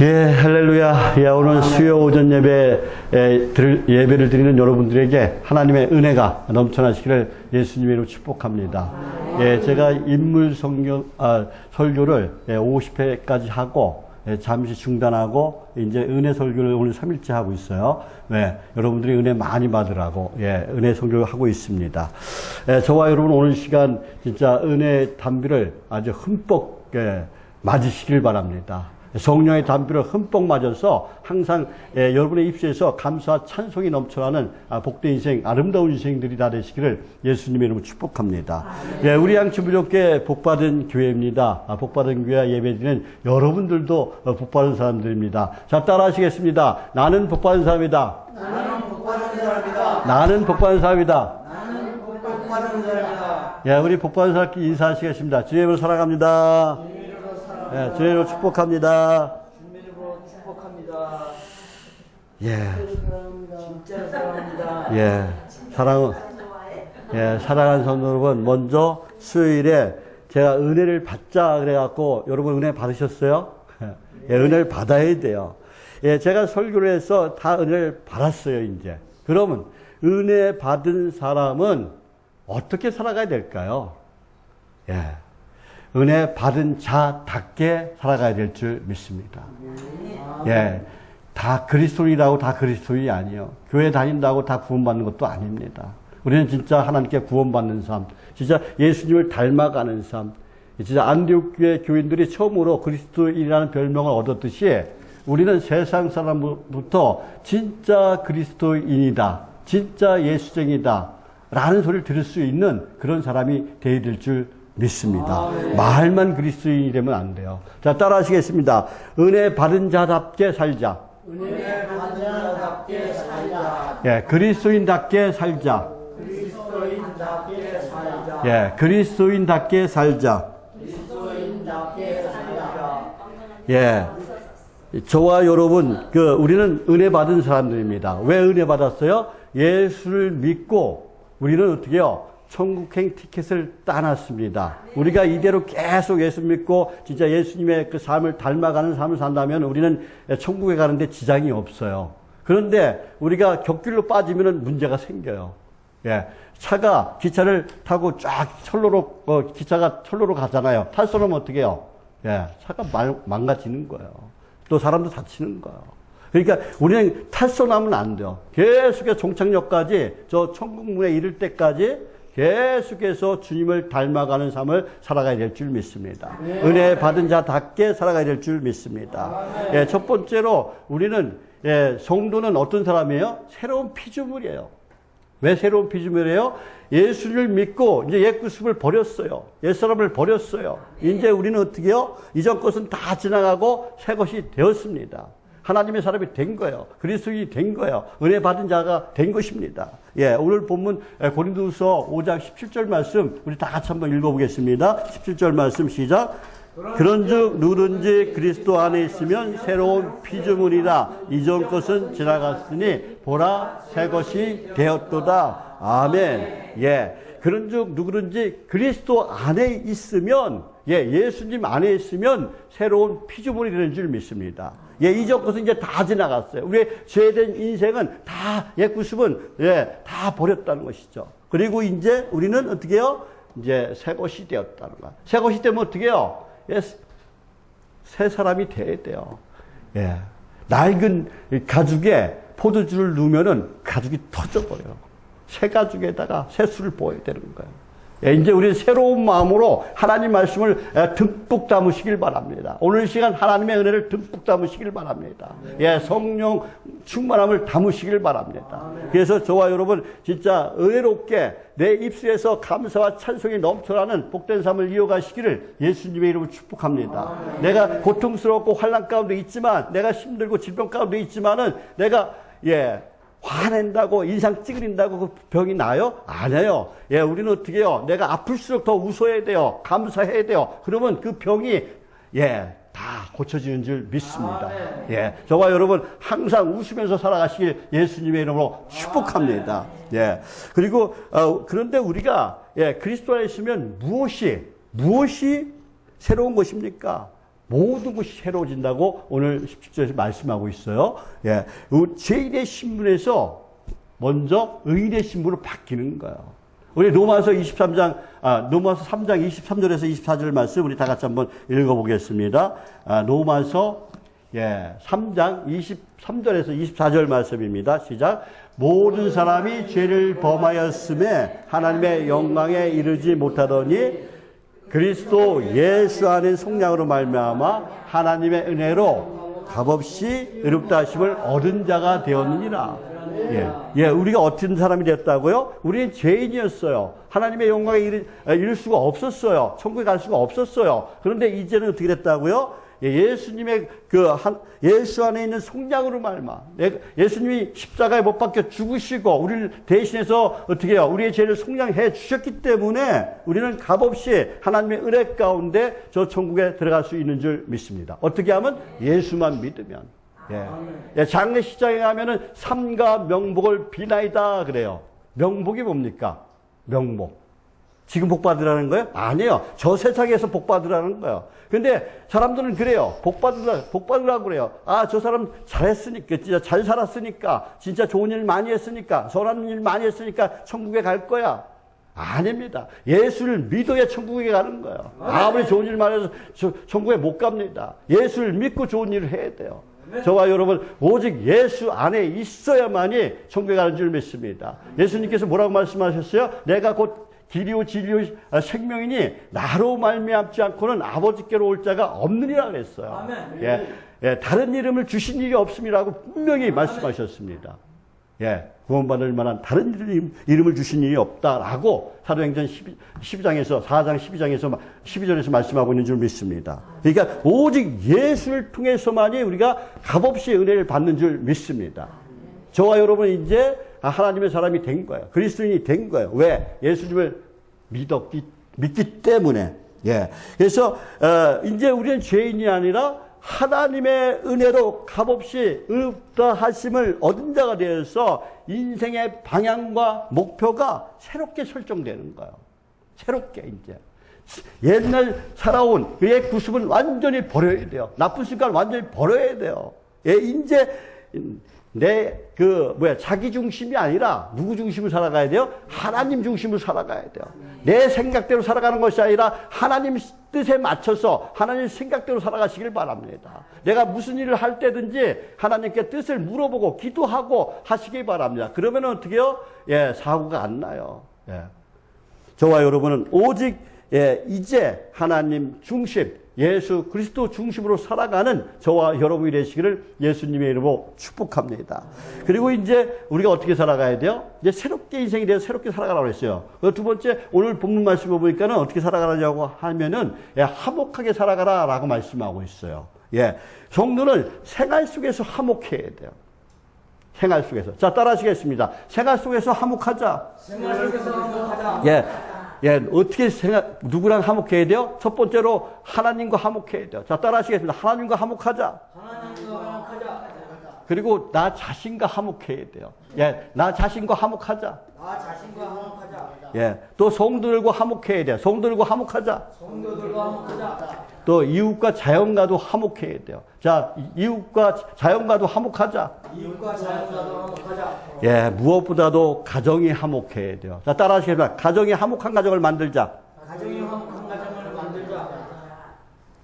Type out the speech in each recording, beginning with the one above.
예, 할렐루야. 예, 오늘 수요 오전 예배를 드리는 여러분들에게 하나님의 은혜가 넘쳐나시기를 예수님의 이름으로 축복합니다. 예, 제가 인물 설교를 50회까지 하고, 잠시 중단하고, 이제 은혜 설교를 오늘 3일째 하고 있어요. 네, 여러분들이 은혜 많이 받으라고, 은혜 설교를 하고 있습니다. 저와 여러분 오늘 시간 진짜 은혜의 담비를 아주 흠뻑, 맞으시길 바랍니다. 성령의 담비를 흠뻑 맞아서 항상 여러분의 입술에서 감사와 찬송이 넘쳐나는 복된 인생, 아름다운 인생들이 다 되시기를 예수님의 이름으로 축복합니다. 우리 양치부족교회 복받은 교회입니다. 복받은 교회 예배드리는 여러분들도 복받은 사람들입니다. 자, 따라하시겠습니다. 나는 복받은 사람이다. 나는 복받은 사람이다. 나는 복받은 사람이다. 나는 복받은 사람이다. 예, 우리 복받은 사람끼리 인사하시겠습니다. 주의 이름으로 사랑합니다. 주의 이름으로 축복합니다. 주님으로 축복합니다. 예. 진짜 사랑합니다. 사랑하는 성도 여러분, 먼저 수요일에 제가 은혜를 받자 그래갖고 여러분 은혜 받으셨어요? 은혜를 받아야 돼요. 제가 설교를 해서 다 은혜를 받았어요, 이제. 그러면 은혜 받은 사람은 어떻게 살아가야 될까요? 은혜 받은 자답게 살아가야 될 줄 믿습니다. 다 그리스도인이라고 다 그리스도인이 아니에요. 교회 다닌다고 다 구원받는 것도 아닙니다. 우리는 진짜 하나님께 구원받는 삶, 진짜 예수님을 닮아가는 삶, 진짜 안디옥 교회 교인들이 처음으로 그리스도인이라는 별명을 얻었듯이 우리는 세상 사람부터 진짜 그리스도인이다, 진짜 예수쟁이다 라는 소리를 들을 수 있는 그런 사람이 되어야 될 줄 믿습니다. 말만 그리스도인이 되면 안 돼요. 자, 따라하시겠습니다. 은혜 받은 자답게 살자. 은혜 받은 자답게 살자. 그리스도인답게 살자. 그리스도인답게 살자. 그리스도인답게 살자. 그리스도인답게 살자. 저와 여러분, 우리는 은혜 받은 사람들입니다. 왜 은혜 받았어요? 예수를 믿고 우리는 어떻게 해요? 천국행 티켓을 따놨습니다. 우리가 이대로 계속 예수 믿고 진짜 예수님의 그 삶을 닮아가는 삶을 산다면 우리는 천국에 가는데 지장이 없어요. 그런데 우리가 곁길로 빠지면 문제가 생겨요. 기차를 타고 쫙 기차가 철로로 가잖아요. 탈선하면 어떻게 해요? 차가 망가지는 거예요. 또 사람도 다치는 거예요. 그러니까 우리는 탈선하면 안 돼요. 계속해서 종착역까지 저 천국문에 이를 때까지 계속해서 주님을 닮아가는 삶을 살아가야 될 줄 믿습니다. 은혜 받은 자답게 살아가야 될 줄 믿습니다. 첫 번째로 우리는 성도는 어떤 사람이에요? 새로운 피조물이에요. 왜 새로운 피조물이에요? 예수를 믿고 이제 옛 구습을 버렸어요. 옛사람을 버렸어요. 이제 우리는 어떻게 해요? 이전 것은 다 지나가고 새 것이 되었습니다. 하나님의 사람이 된 거예요. 그리스도인이 된 거예요. 은혜 받은 자가 된 것입니다. 오늘 본문 고린도후서 5장 17절 말씀 우리 다 같이 한번 읽어보겠습니다. 17절 말씀 시작. 그런즉 누구든지 그리스도 안에 있으면 새로운 피조물이라 이전 것은 지나갔으니 보라 새 것이 되었도다. 아멘. 그런즉 누구든지 그리스도 안에 있으면 예수님 안에 있으면 새로운 피조물이 되는 줄 믿습니다. 이전 것은 이제 다 지나갔어요. 우리의 죄된 인생은 다 옛 구습은 다 버렸다는 것이죠. 그리고 이제 우리는 어떻게 해요? 이제 새 것이 되었다는 거야. 새 것이 되면 어떻게 해요? 새 사람이 돼야 돼요. 낡은 가죽에 포도주를 넣으면은 가죽이 터져버려요. 새 가죽에다가 새 술을 부어야 되는 거예요. 이제 우리 새로운 마음으로 하나님 말씀을 듬뿍 담으시길 바랍니다. 오늘 시간 하나님의 은혜를 듬뿍 담으시길 바랍니다. 성령 충만함을 담으시길 바랍니다. 그래서 저와 여러분 진짜 은혜롭게 내 입술에서 감사와 찬송이 넘쳐나는 복된 삶을 이어가시기를 예수님의 이름으로 축복합니다. 내가 고통스럽고 환난 가운데 있지만, 내가 힘들고 질병 가운데 있지만은 내가 화낸다고 인상 찌그린다고 그 병이 나요? 아니에요. 우리는 어떻게 해요? 내가 아플수록 더 웃어야 돼요. 감사해야 돼요. 그러면 그 병이 다 고쳐지는 줄 믿습니다. 저와 여러분 항상 웃으면서 살아가시길 예수님의 이름으로 축복합니다. 그리고 그런데 우리가 그리스도 안에 있으면 무엇이 새로운 것입니까? 모든 것이 새로워진다고 오늘 17절에서 말씀하고 있어요. 예. 죄인의 신분에서 먼저 의인의 신분으로 바뀌는 거예요. 우리 로마서 3장 23절에서 24절 말씀 우리 다 같이 한번 읽어보겠습니다. 로마서 3장 23절에서 24절 말씀입니다. 시작. 모든 사람이 죄를 범하였음에 하나님의 영광에 이르지 못하더니 그리스도 예수 안에 속량으로 말미암아 하나님의 은혜로 값없이 의롭다 하심을 얻은 자가 되었느니라. 우리가 어떤 사람이 됐다고요? 우리는 죄인이었어요. 하나님의 영광에 이를 수가 없었어요. 천국에 갈 수가 없었어요. 그런데 이제는 어떻게 됐다고요? 예수님의 예수 안에 있는 속량으로 말마. 예수님이 십자가에 못 박혀 죽으시고 우리를 대신해서 어떻게 해요? 우리의 죄를 속량해 주셨기 때문에 우리는 값없이 하나님의 은혜 가운데 저 천국에 들어갈 수 있는 줄 믿습니다. 어떻게 하면? 예수만 믿으면. 장례식장에 가면은 삼가 명복을 비나이다 그래요. 명복이 뭡니까? 명복. 지금 복 받으라는 거예요? 아니에요. 저 세상에서 복 받으라는 거예요. 근데 사람들은 그래요. 복 받으라고 그래요. 저 사람 잘했으니까, 진짜 잘 살았으니까, 진짜 좋은 일 많이 했으니까, 선한 일 많이 했으니까 천국에 갈 거야. 아닙니다. 예수를 믿어야 천국에 가는 거예요. 아무리 좋은 일 많이 해서 천국에 못 갑니다. 예수를 믿고 좋은 일을 해야 돼요. 저와 여러분 오직 예수 안에 있어야만이 천국에 가는 줄 믿습니다. 예수님께서 뭐라고 말씀하셨어요? 내가 곧 길이요 진리요 생명이니 나로 말미암지 않고는 아버지께로 올 자가 없느니라 그랬어요. 다른 이름을 주신 일이 없음이라고 분명히 말씀하셨습니다. 구원받을 만한 다른 이름을 주신 일이 없다라고 사도행전 4장 12절에서 말씀하고 있는 줄 믿습니다. 그러니까 오직 예수를 통해서만이 우리가 값없이 은혜를 받는 줄 믿습니다. 저와 여러분은 이제 하나님의 사람이 된 거예요. 그리스도인이 된 거예요. 왜? 예수님을 믿기 때문에. 그래서 이제 우리는 죄인이 아니라 하나님의 은혜로 값없이 의롭다 하심을 얻은 자가 되어서 인생의 방향과 목표가 새롭게 설정되는 거예요. 새롭게 이제. 옛날 살아온 그의 구습은 완전히 버려야 돼요. 나쁜 습관 완전히 버려야 돼요. 이제 자기 중심이 아니라 누구 중심으로 살아가야 돼요? 하나님 중심으로 살아가야 돼요. 내 생각대로 살아가는 것이 아니라 하나님 뜻에 맞춰서 하나님 생각대로 살아가시길 바랍니다. 내가 무슨 일을 할 때든지 하나님께 뜻을 물어보고 기도하고 하시기 바랍니다. 그러면 어떻게 해요? 사고가 안 나요. 저와 여러분은 오직 이제 하나님 중심, 예수 그리스도 중심으로 살아가는 저와 여러분이 되시기를 예수님의 이름으로 축복합니다. 그리고 이제 우리가 어떻게 살아가야 돼요? 이제 새롭게 인생이 되어 새롭게 살아가라고 했어요. 두 번째, 오늘 본문 말씀을 보니까는 어떻게 살아가냐고 하면은 화목하게 살아가라라고 말씀하고 있어요. 성도는 생활 속에서 화목해야 돼요. 생활 속에서. 자, 따라하시겠습니다. 생활 속에서 화목하자. 생활 속에서 화목하자. 어떻게 누구랑 화목해야 돼요? 첫 번째로 하나님과 화목해야 돼요. 자, 따라하시겠습니다. 하나님과 화목하자. 하나님과 화목하자. 그리고 나 자신과 화목해야 돼요. 나 자신과 화목하자. 나 자신과 화목하자. 또 성도들과 화목해야 돼요. 성도들과 화목하자. 성도들과 화목하자. 또 이웃과 자연과도 화목해야 돼요. 자, 이웃과 자연과도 화목하자. 이웃과 자연과도 화목하자. 무엇보다도 가정이 화목해야 돼요. 자, 따라하시겠습니다. 가정이 화목한 가정을 만들자. 가정이 화목한 가정을 만들자.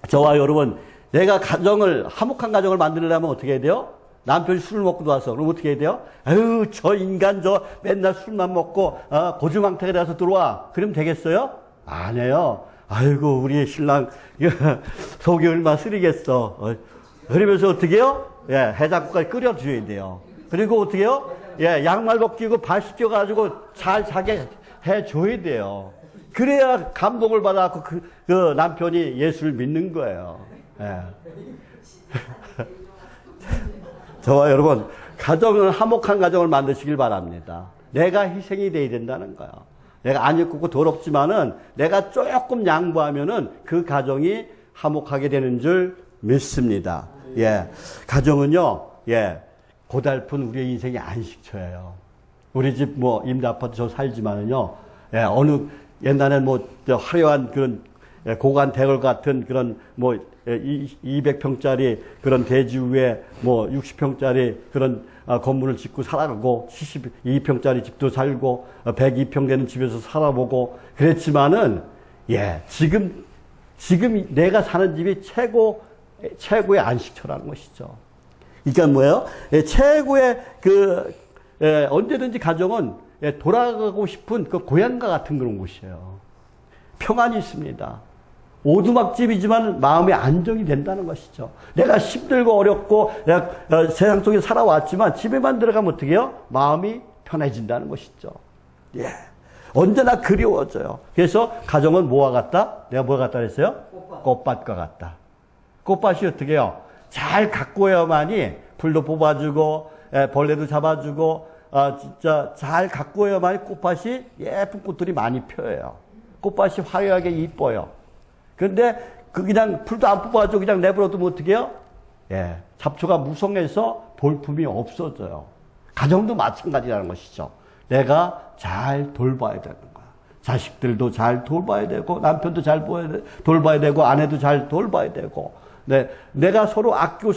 저와 여러분, 내가 화목한 가정을 만들려면 어떻게 해야 돼요? 남편이 술을 먹고 들어와서 그럼 어떻게 해야 돼요? 아유, 저 인간 맨날 술만 먹고 고주망태가 돼서 들어와. 그러면 되겠어요? 아니에요. 아이고, 우리 신랑 속이 얼마나 쓰리겠어. 그러면서 어떻게 해요? 해장국까지 끓여줘야 돼요. 그리고 어떻게 해요? 양말 벗기고 발 씻겨가지고 잘 자게 해줘야 돼요. 그래야 감동을 받아갖고 그 남편이 예수를 믿는 거예요. 저와 여러분, 가정은 화목한 가정을 만드시길 바랍니다. 내가 희생이 돼야 된다는 거예요. 내가 안 입고 더럽지만은 내가 조금 양보하면은 그 가정이 화목하게 되는 줄 믿습니다. 가정은요, 고달픈 우리의 인생의 안식처예요. 우리 집 임대 아파트 저 살지만은요, 옛날엔 화려한 그런 고관 대궐 같은 그런 뭐 200평짜리 그런 대지 위에 뭐 60평짜리 그런 건물을 짓고 살아가고 72평짜리 집도 살고 102평 되는 집에서 살아보고 그랬지만은 지금 내가 사는 집이 최고의 안식처라는 것이죠. 그러니까 뭐예요? 최고의 언제든지 가정은 돌아가고 싶은 그 고향과 같은 그런 곳이에요. 평안이 있습니다. 오두막집이지만 마음의 안정이 된다는 것이죠. 내가 힘들고 어렵고 내가 세상 속에 살아왔지만 집에만 들어가면 어떻게 해요? 마음이 편해진다는 것이죠. 언제나 그리워져요. 그래서 가정은 뭐와 같다? 내가 뭐와 같다 그랬어요? 꽃밭과 같다. 꽃밭이 어떻게 해요? 잘 가꾸어야만이 풀도 뽑아주고 벌레도 잡아주고 진짜 잘 가꾸어야만이 꽃밭이 예쁜 꽃들이 많이 펴요. 꽃밭이 화려하게 이뻐요. 그런데 그냥 풀도 안 뽑아줘 그냥 내버려두면 어떻게 해요? 잡초가 무성해서 볼품이 없어져요. 가정도 마찬가지라는 것이죠. 내가 잘 돌봐야 되는 거야. 자식들도 잘 돌봐야 되고 남편도 잘 돌봐야 되고 아내도 잘 돌봐야 되고 내가 서로 아끼고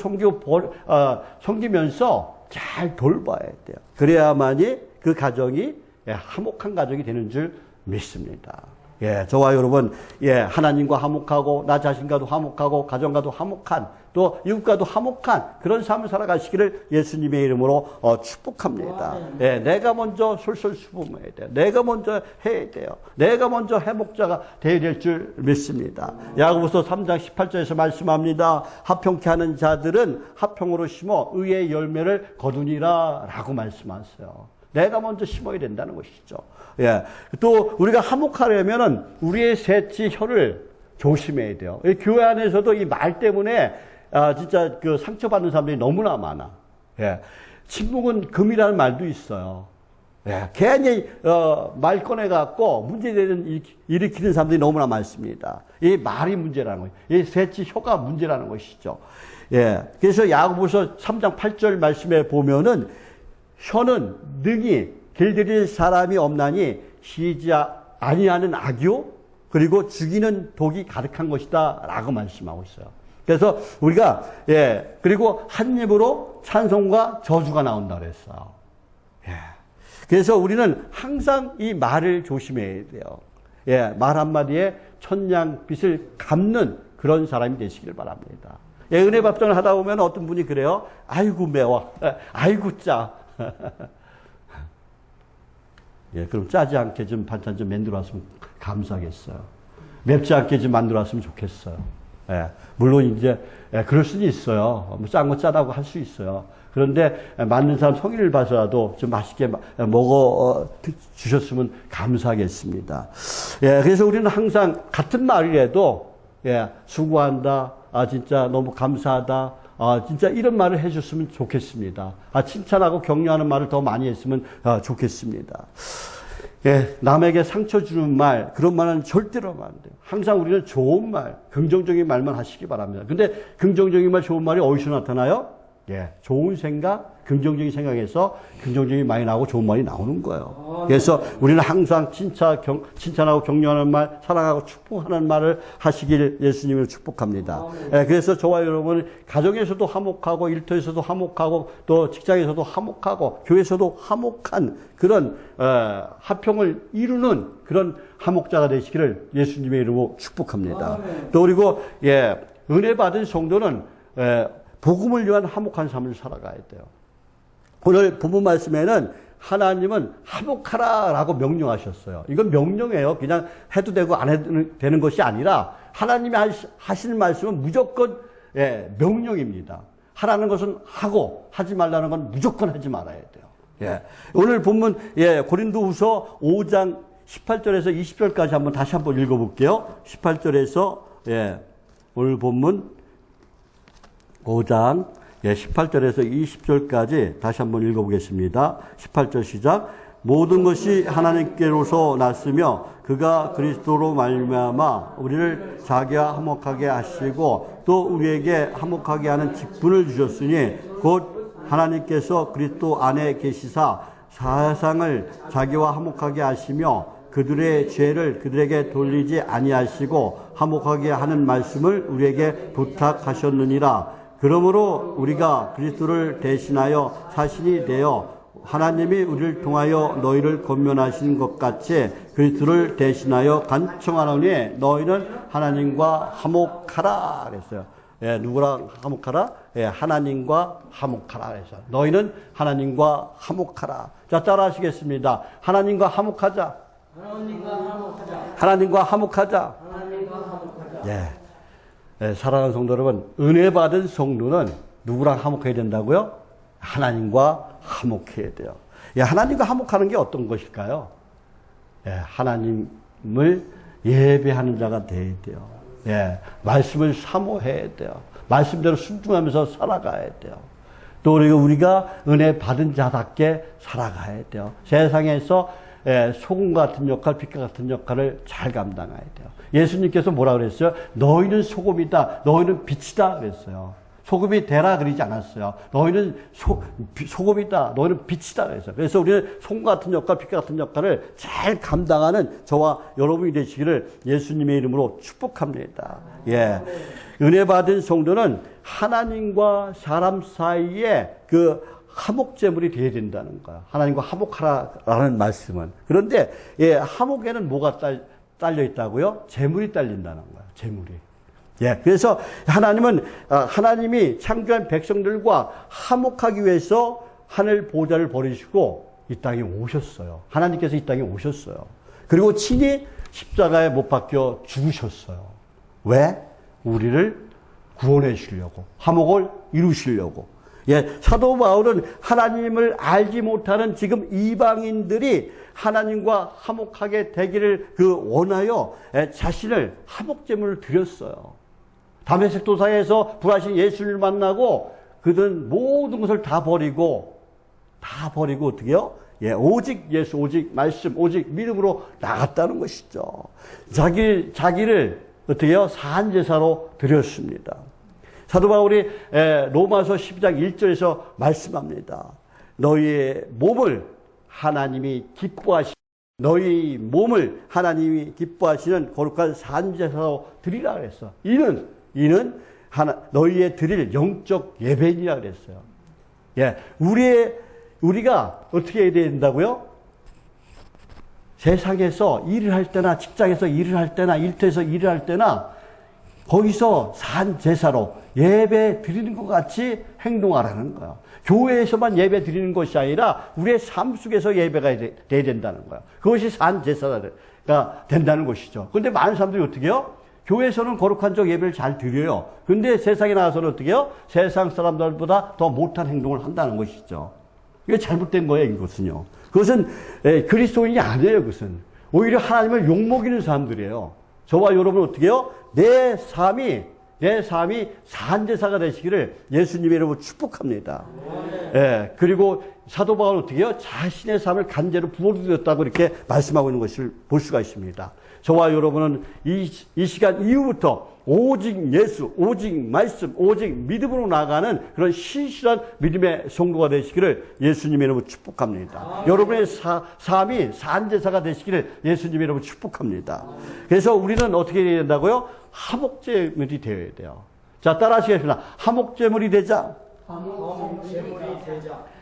섬기면서 잘 돌봐야 돼요. 그래야만이 그 가정이 화목한 가정이 되는 줄 믿습니다. 저와 여러분, 하나님과 화목하고, 나 자신과도 화목하고, 가정과도 화목한, 또 이웃과도 화목한 그런 삶을 살아가시기를 예수님의 이름으로 축복합니다. 내가 먼저 솔솔수범해야 돼요. 내가 먼저 해야 돼요. 내가 먼저 해목자가 되어야 될 줄 믿습니다. 야고보서 3장 18절에서 말씀합니다. 화평케 하는 자들은 화평으로 심어 의의 열매를 거두니라 라고 말씀하세요. 내가 먼저 심어야 된다는 것이죠. 또 우리가 화목하려면은 우리의 새치 혀를 조심해야 돼요. 교회 안에서도 이 말 때문에 진짜 그 상처받는 사람들이 너무나 많아. 침묵은 금이라는 말도 있어요. 괜히 말 꺼내갖고 문제되는 일으키는 사람들이 너무나 많습니다. 이 말이 문제라는 거예요. 이 새치 혀가 문제라는 것이죠. 그래서 야고보서 3장 8절 말씀에 보면은 혀는 능히 길들일 사람이 없나니 쉬지 아니하는 악이요 그리고 죽이는 독이 가득한 것이다 라고 말씀하고 있어요. 그래서 우리가 그리고 한 입으로 찬송과 저주가 나온다 그랬어요. 그래서 우리는 항상 이 말을 조심해야 돼요. 말 한마디에 천냥빚을 갚는 그런 사람이 되시길 바랍니다. 은혜 밥상을 하다 보면 어떤 분이 그래요. 아이고 매워. 아이고 짜. 그럼 짜지 않게 좀 반찬 좀 만들어 왔으면 감사하겠어요. 맵지 않게 좀 만들어 왔으면 좋겠어요. 물론 이제 그럴 수는 있어요. 뭐 짠 거 짜다고 할 수 있어요. 그런데 맞는 사람 성의를 봐서라도 좀 맛있게 먹어 주셨으면 감사하겠습니다. 그래서 우리는 항상 같은 말이라도 수고한다. 진짜 너무 감사하다. 진짜 이런 말을 해줬으면 좋겠습니다. 칭찬하고 격려하는 말을 더 많이 했으면 좋겠습니다. 남에게 상처 주는 말, 그런 말은 절대로 하면 안 돼요. 항상 우리는 좋은 말, 긍정적인 말만 하시기 바랍니다. 근데 긍정적인 말, 좋은 말이 어디서 나타나요? 좋은 생각, 긍정적인 생각에서 긍정적인 말이 나오고 좋은 말이 나오는 거예요. 그래서 우리는 항상 칭찬하고 격려하는 말, 사랑하고 축복하는 말을 하시길 예수님을 축복합니다. 그래서 저와 여러분 가정에서도 화목하고 일터에서도 화목하고 또 직장에서도 화목하고 교회에서도 화목한 그런 화평을 이루는 그런 화목자가 되시기를 예수님의 이름으로 축복합니다. 또 그리고 은혜 받은 성도는 복음을 위한 화목한 삶을 살아가야 돼요. 오늘 본문 말씀에는 하나님은 화목하라라고 명령하셨어요. 이건 명령이에요. 그냥 해도 되고 안 해도 되는 것이 아니라 하나님이 하시는 말씀은 무조건 명령입니다. 하라는 것은 하고 하지 말라는 건 무조건 하지 말아야 돼요. 오늘 본문 고린도후서 5장 18절에서 20절까지 다시 한번 읽어볼게요. 18절에서 오늘 본문 5장 18절에서 20절까지 다시 한번 읽어보겠습니다. 18절 시작. 모든 것이 하나님께로서 났으며 그가 그리스도로 말미암아 우리를 자기와 화목하게 하시고 또 우리에게 화목하게 하는 직분을 주셨으니 곧 하나님께서 그리스도 안에 계시사 세상을 자기와 화목하게 하시며 그들의 죄를 그들에게 돌리지 아니하시고 화목하게 하는 말씀을 우리에게 부탁하셨느니라. 그러므로 우리가 그리스도를 대신하여 사신이 되어 하나님이 우리를 통하여 너희를 권면하신 것 같이 그리스도를 대신하여 간청하노니 너희는 하나님과 화목하라 그랬어요. 예, 누구랑 화목하라? 예, 하나님과 화목하라 그랬어요. 너희는 하나님과 화목하라. 자, 따라 하시겠습니다. 하나님과 화목하자. 하나님과 화목하자. 하나님과 화목하자. 하나님과 화목하자. 예. 예, 사랑하는 성도 여러분, 은혜 받은 성도는 누구랑 화목해야 된다고요? 하나님과 화목해야 돼요. 예, 하나님과 화목하는 게 어떤 것일까요? 예, 하나님을 예배하는 자가 되어야 돼요. 예, 말씀을 사모해야 돼요. 말씀대로 순종하면서 살아가야 돼요. 또 우리가 은혜 받은 자답게 살아가야 돼요. 세상에서 소금 같은 역할, 빛과 같은 역할을 잘 감당해야 돼요. 예수님께서 뭐라 그랬어요? 너희는 소금이다. 너희는 빛이다. 그랬어요. 소금이 되라 그러지 않았어요. 너희는 소금이다. 너희는 빛이다. 그랬어요. 그래서 우리는 소금 같은 역할, 빛 같은 역할을 잘 감당하는 저와 여러분이 되시기를 예수님의 이름으로 축복합니다. 예. 은혜 받은 성도는 하나님과 사람 사이에 그 화목제물이 되어야 된다는 거야. 하나님과 화목하라는 말씀은. 그런데 예, 화목에는 뭐가 딸려 있다고요? 제물이 딸린다는 거야. 제물이. 예, 그래서 하나님이 창조한 백성들과 화목하기 위해서 하늘 보좌를 버리시고 이 땅에 오셨어요. 하나님께서 이 땅에 오셨어요. 그리고 친히 십자가에 못 박혀 죽으셨어요. 왜? 우리를 구원해 주시려고, 화목을 이루시려고. 예, 사도 바울은 하나님을 알지 못하는 지금 이방인들이 하나님과 화목하게 되기를 원하여 자신을 화목제물을 드렸어요. 다메섹 도상에서 부활하신 예수를 만나고 그들은 모든 것을 다 버리고 어떻게요? 예, 오직 예수, 오직 말씀, 오직 믿음으로 나갔다는 것이죠. 자기를 어떻게요? 산제사로 드렸습니다. 사도 바울이 로마서 12장 1절에서 말씀합니다. 너희의 몸을 하나님이 기뻐하시는 거룩한 산제사로 드리라 그랬어. 이는 너희의 드릴 영적 예배니라 그랬어요. 예, 우리가 어떻게 해야 된다고요? 세상에서 일을 할 때나 직장에서 일을 할 때나 일터에서 일을 할 때나 거기서 산제사로 예배 드리는 것 같이 행동하라는 거예요. 교회에서만 예배 드리는 것이 아니라 우리의 삶 속에서 예배가 돼야 된다는 거예요. 그것이 산제사가 된다는 것이죠. 그런데 많은 사람들이 어떻게 해요? 교회에서는 거룩한 적 예배를 잘 드려요. 근데 세상에 나가서는 어떻게 해요? 세상 사람들보다 더 못한 행동을 한다는 것이죠. 이게 잘못된 거예요, 이것은요. 그것은 그리스도인이 아니에요, 그것은. 오히려 하나님을 욕먹이는 사람들이에요. 저와 여러분은 어떻게 해요? 내 삶이 산제사가 되시기를 예수님의 이름으로 축복합니다. 예, 그리고 사도 바울은 어떻게 해요? 자신의 삶을 간제로 부어드렸다고 이렇게 말씀하고 있는 것을 볼 수가 있습니다. 저와 여러분은 이 시간 이후부터 오직 예수, 오직 말씀, 오직 믿음으로 나아가는 그런 신실한 믿음의 성도가 되시기를 예수님의 이름으로 축복합니다. 여러분의 삶이 산제사가 되시기를 예수님의 이름으로 축복합니다. 그래서 우리는 어떻게 해야 된다고요? 화목제물이 되어야 돼요. 자, 따라 하시겠습니다. 화목제물이 되자.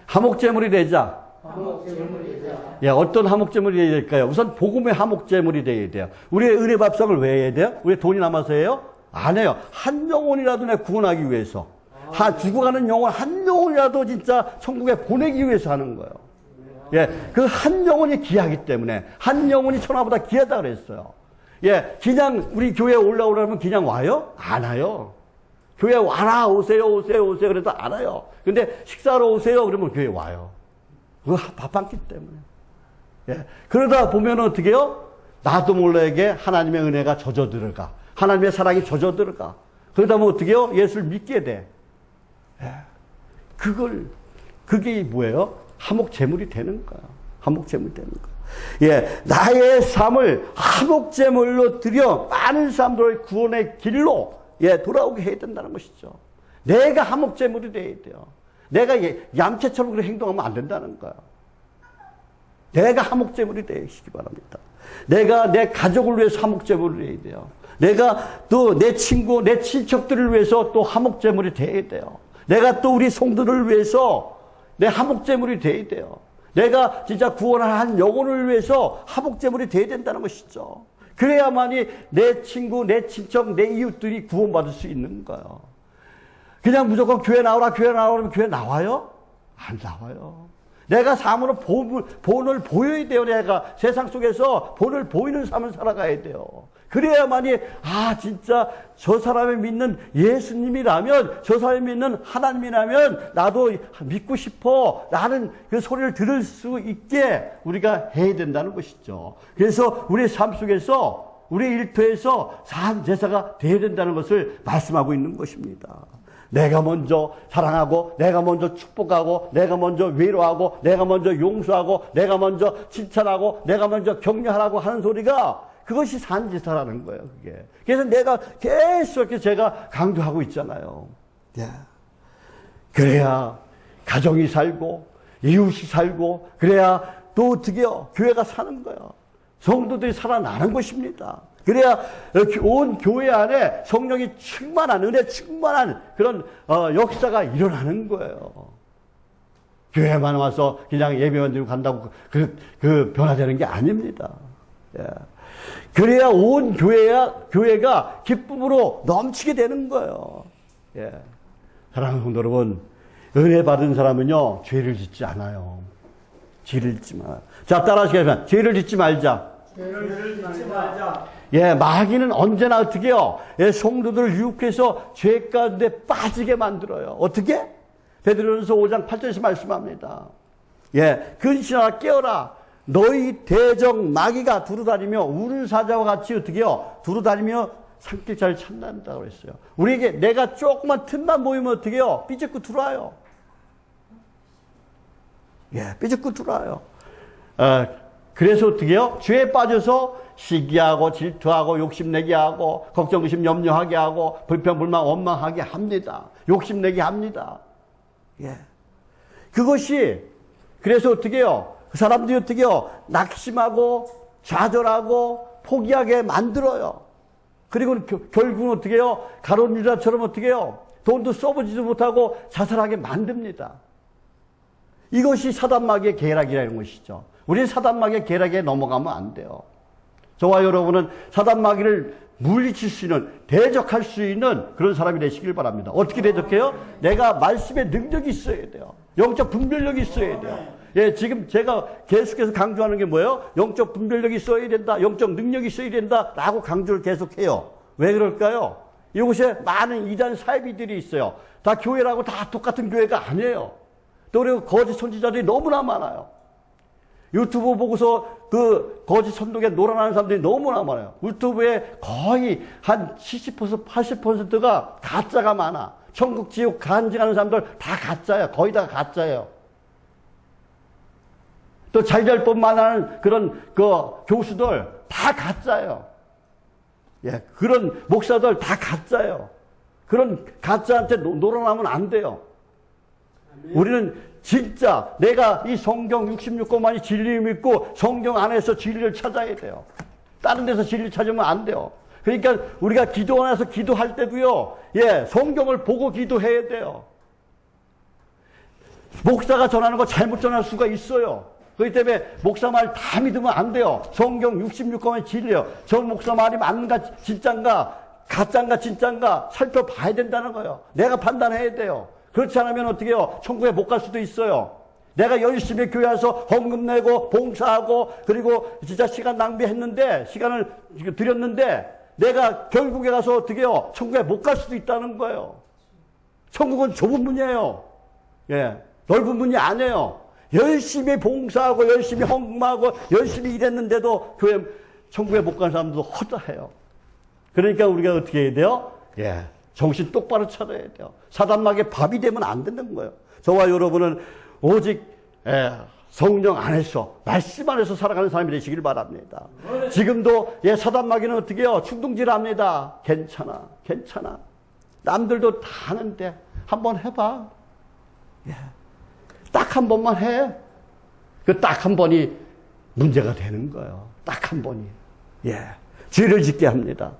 화목제물이 되자. 예, 어떤 화목제물이 되어야 될까요? 우선 복음의 화목제물이 되어야 돼요. 우리의 은혜밥상을 왜 해야 돼요? 우리 돈이 남아서 해요? 안 해요. 한 영혼이라도 내 구원하기 위해서. 죽어가는 영혼 한 영혼이라도 진짜 천국에 보내기 위해서 하는 거예요. 예, 그 한 영혼이 귀하기 때문에 한 영혼이 천하보다 귀하다 그랬어요. 예, 그냥 우리 교회에 올라오려면 그냥 와요? 안 와요. 교회 와라, 오세요. 그래도 안 와요. 근데 식사하러 오세요. 그러면 교회 와요. 그거 밥 한 끼 때문에. 예, 그러다 보면 어떻게 해요? 나도 몰라게 하나님의 은혜가 젖어 들어가. 하나님의 사랑이 젖어 들어가. 그러다 보면 어떻게 해요? 예수를 믿게 돼. 예, 그게 뭐예요? 화목제물이 되는 거예요. 화목제물이 되는 거예요. 예, 나의 삶을 화목제물로 드려 많은 사람들을 구원의 길로 돌아오게 해야 된다는 것이죠. 내가 화목제물이 돼야 돼요. 내가 얌체처럼 그렇게 행동하면 안 된다는 거예요. 내가 화목제물이 되시기 바랍니다. 내가 내 가족을 위해서 화목제물을 해야 돼요. 내가 또 내 친구, 내 친척들을 위해서 또 화목제물이 돼야 돼요. 내가 또 우리 성도를 위해서 내 화목제물이 돼야 돼요. 내가 진짜 구원한 영혼을 위해서 화목제물이 돼야 된다는 것이죠. 그래야만이 내 친구, 내 친척, 내 이웃들이 구원받을 수 있는 거예요. 그냥 무조건 교회 나오라, 교회 나오라면 교회 나와요? 안 나와요. 내가 삶으로 본을 보여야 돼요. 내가 세상 속에서 본을 보이는 삶을 살아가야 돼요. 그래야만이 진짜 저 사람이 믿는 예수님이라면, 저 사람이 믿는 하나님이라면 나도 믿고 싶어, 라는 그 소리를 들을 수 있게 우리가 해야 된다는 것이죠. 그래서 우리 삶 속에서, 우리 일터에서 산 제사가 되어야 된다는 것을 말씀하고 있는 것입니다. 내가 먼저 사랑하고, 내가 먼저 축복하고, 내가 먼저 위로하고, 내가 먼저 용서하고, 내가 먼저 칭찬하고, 내가 먼저 격려하라고 하는 소리가 그것이 산제사라는 거예요, 그게. 그래서 내가 계속 이렇게 제가 강조하고 있잖아요. 예. 그래야 가정이 살고, 이웃이 살고, 그래야 또 어떻게요? 교회가 사는 거예요. 성도들이 살아나는 것입니다. 그래야 온 교회 안에 성령이 충만한, 은혜 충만한 그런 역사가 일어나는 거예요. 교회만 와서 그냥 예배만 드리고 간다고 그 변화되는 게 아닙니다. 예. 그래야 온 교회가 기쁨으로 넘치게 되는 거예요. 예. 사랑하는 성도 여러분, 은혜 받은 사람은요, 죄를 짓지 않아요. 죄를 짓지 마요. 자, 따라하시겠습니다. 죄를 짓지 말자. 죄를 짓지 말자. 예, 마귀는 언제나 어떻게 해요? 예, 성도들을 유혹해서 죄 가운데 빠지게 만들어요. 어떻게? 베드로전서 5장 8절에서 말씀합니다. 예, 근신하라 깨어라. 너희 대적 마귀가 두루다니며 우는 사자와 같이 어떻게 해요? 두루다니며 산길자를 찾는다고 그랬어요. 우리에게 내가 조그만 틈만 보이면 어떻게 해요? 삐죽고 들어와요. 예, 삐죽고 들어와요. 그래서 어떻게 해요? 죄에 빠져서 시기하고 질투하고 욕심내게 하고 걱정, 의심, 염려하게 하고 불평, 불만, 원망하게 합니다. 욕심내게 합니다. 예. 그것이 그래서 어떻게 해요? 그 사람들이 어떻게 해요? 낙심하고 좌절하고 포기하게 만들어요. 그리고 결국은 어떻게 해요? 가룟 유다처럼 어떻게 해요? 돈도 써보지도 못하고 자살하게 만듭니다. 이것이 사단마귀의 계략이라는 것이죠. 우리는 사단마귀의 계략에 넘어가면 안 돼요. 저와 여러분은 사단마귀를 물리칠 수 있는, 대적할 수 있는 그런 사람이 되시길 바랍니다. 어떻게 대적해요? 내가 말씀의 능력이 있어야 돼요. 영적 분별력이 있어야 돼요. 예, 지금 제가 계속해서 강조하는 게 뭐예요? 영적 분별력이 있어야 된다, 영적 능력이 있어야 된다, 라고 강조를 계속해요. 왜 그럴까요? 이곳에 많은 이단 사이비들이 있어요. 다 교회라고 다 똑같은 교회가 아니에요. 또 그리고 거짓 선지자들이 너무나 많아요. 유튜브 보고서 그 거짓 선동에 놀아나는 사람들이 너무나 많아요. 유튜브에 거의 한 70%, 80%가 가짜가 많아. 천국, 지옥 간증하는 사람들 다 가짜야. 거의 다 가짜예요. 또 잘잘법만 하는 그런 교수들 다 가짜예요. 예, 그런 목사들 다 가짜예요. 그런 가짜한테 놀아나면 안 돼요. 우리는 진짜 내가 이 성경 66권만이 진리를 믿고 성경 안에서 진리를 찾아야 돼요. 다른 데서 진리를 찾으면 안 돼요. 그러니까 우리가 기도 안에서 기도할 때도요, 예, 성경을 보고 기도해야 돼요. 목사가 전하는 거 잘못 전할 수가 있어요. 그렇기 때문에 목사 말 다 믿으면 안 돼요. 성경 66권의 진리요. 저 목사 말이 맞는가, 진짠가, 가짠가, 진짠가 살펴봐야 된다는 거예요. 내가 판단해야 돼요. 그렇지 않으면 어떻게 해요? 천국에 못 갈 수도 있어요. 내가 열심히 교회 와서 헌금 내고 봉사하고 그리고 진짜 시간 낭비했는데, 시간을 들였는데 내가 결국에 가서 어떻게 해요? 천국에 못 갈 수도 있다는 거예요. 천국은 좁은 문이에요. 예, 넓은 문이 아니에요. 열심히 봉사하고 열심히 헌금하고 열심히 일했는데도 교회 천국에 못 가는 사람들도 허다해요. 그러니까 우리가 어떻게 해야 돼요? 예, 정신 똑바로 차려야 돼요. 사단마귀의 밥이 되면 안 되는 거예요. 저와 여러분은 오직 성령 안에서, 말씀 안에서 살아가는 사람이 되시길 바랍니다. 지금도 사단마귀는 어떻게 해요? 충동질합니다. 괜찮아, 괜찮아. 남들도 다 하는데 한번 해봐. 예. 딱 한 번만 해. 그 딱 한 번이 문제가 되는 거예요. 딱 한 번이에요. 예. 죄를 짓게 합니다.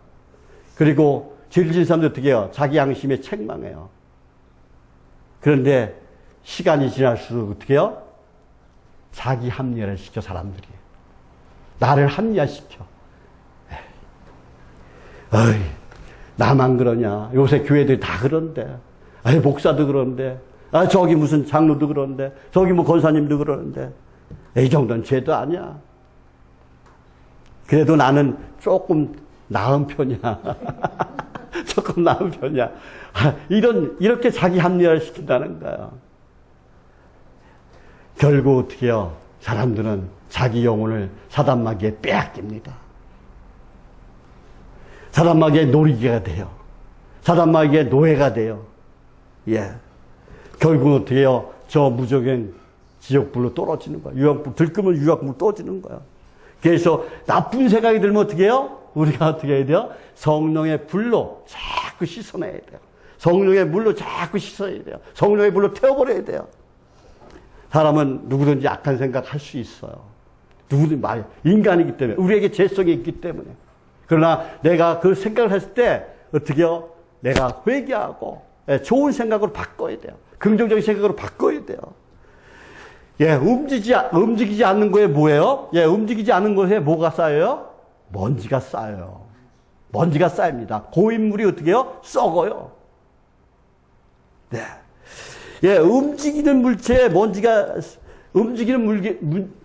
그리고 죄를 짓는 사람들 어떻게 해요? 자기 양심에 책망해요. 그런데 시간이 지날수록 어떻게 해요? 자기 합리화를 시켜, 사람들이. 나를 합리화시켜. 어이, 나만 그러냐. 요새 교회들이 다 그런데. 아이, 목사도 그런데. 아, 저기 무슨 장로도 그런데. 저기 뭐 권사님도 그러는데. 이 정도는 죄도 아니야. 그래도 나는 조금 나은 편이야. 조금 나은 편이야. 이렇게 자기 합리화를 시킨다는 거야. 결국 어떻게 해요? 사람들은 자기 영혼을 사단마귀에 빼앗깁니다. 사단마귀의 놀이개가 돼요. 사단마귀의 노예가 돼요. 예. 결국은 어떻게 해요? 저 무적행 지옥불로 떨어지는 거야. 유황불, 들끄면 유황불 떨어지는 거야. 그래서 나쁜 생각이 들면 어떻게 해요? 우리가 어떻게 해야 돼요? 성령의 불로 자꾸 씻어내야 돼요. 성령의 물로 자꾸 씻어야 돼요. 성령의 불로 태워버려야 돼요. 사람은 누구든지 악한 생각 할 수 있어요. 누구든지 인간이기 때문에. 우리에게 죄성이 있기 때문에. 그러나 내가 그 생각을 했을 때 어떻게 해요? 내가 회개하고 좋은 생각으로 바꿔야 돼요. 긍정적인 생각으로 바꿔야 돼요. 예, 움직이지 않는 거에 뭐예요? 예, 움직이지 않는 거에 뭐가 쌓여요? 먼지가 쌓여요. 먼지가 쌓입니다. 고인물이 어떻게 해요? 썩어요. 네. 예, 움직이는